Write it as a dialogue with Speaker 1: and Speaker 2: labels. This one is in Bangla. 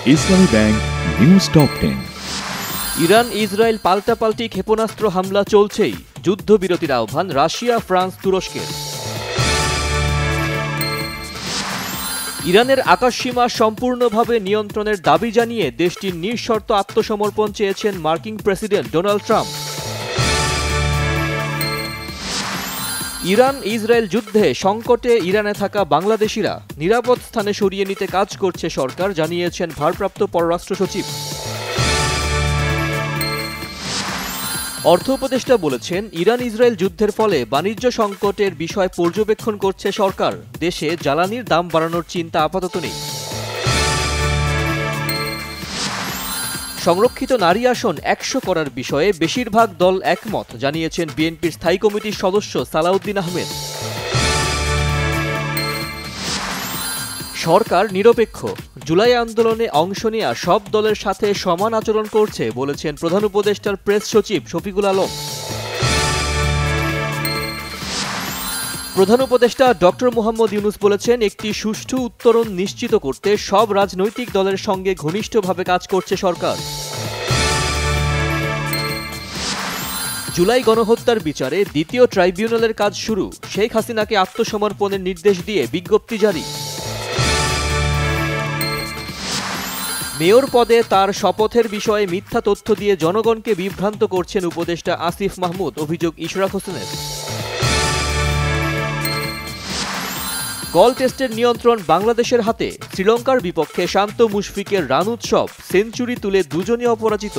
Speaker 1: ইসলামী bank news top 10।
Speaker 2: Iran Israel পাল্টাপাল্টি ক্ষেপণাস্ত্র হামলা চলছেই, যুদ্ধবিরতির আহ্বান রাশিয়া, ফ্রান্স, তুরস্কের। ইরানের আকাশসীমা সম্পূর্ণভাবে নিয়ন্ত্রণের দাবি জানিয়ে দেশটির নিঃশর্ত আত্মসমর্পণ চেয়েছেন মার্কিন president Donald Trump. Iran Israel যুদ্ধে সংকটে ইরানে থাকা বাংলাদেশিরা নিরাপদ স্থানে সরিয়ে নিতে কাজ করছে সরকার, জানিয়েছেন ভারপ্রাপ্ত পররাষ্ট্র সচিব। অর্থ উপদেষ্টা বলেছেন, ইরান ইসরায়েল যুদ্ধের ফলে বাণিজ্য সংকটের বিষয় পর্যবেক্ষণ করছে সরকার, দেশে জ্বালানির দাম বাড়ানোর চিন্তা আপাতত নেই। সংরক্ষিত নারী আসন ১০০ করার বিষয়ে বেশিরভাগ দল একমত, জানিয়েছেন বিএনপির স্থায়ী কমিটির সদস্য সালাউদ্দিন আহমেদ। সরকার নিরপেক্ষ, জুলাই আন্দোলনে অংশ নেওয়া সব দলের সাথে সমান আচরণ করছে বলেছেন প্রধান উপদেষ্টার প্রেস সচিব শফিকুল আলম। প্রধান উপদেষ্টা ডক্টর মোহাম্মদ ইউনূস বলেছেন, একটি সুষ্ঠু উত্তরণ নিশ্চিত করতে সব রাজনৈতিক দলের সঙ্গে ঘনিষ্ঠভাবে কাজ করছে সরকার। জুলাই গণহত্যার বিচারে দ্বিতীয় ট্রাইব্যুনালের কাজ শুরু, শেখ হাসিনাকে আত্মসমর্পণের নির্দেশ দিয়ে বিজ্ঞপ্তি জারি। মেয়র পদে তার শপথের বিষয়ে মিথ্যা তথ্য দিয়ে জনগণকে বিভ্রান্ত করছেন উপদেষ্টা আসিফ মাহমুদ, অভিযোগ ইশরাক হোসেনের। গল টেস্টের নিয়ন্ত্রণ বাংলাদেশের হাতে, শ্রীলঙ্কার বিপক্ষে শান্ত মুশফিকের রান উৎসব, সেঞ্চুরি তুলে দুজনই অপরাজিত।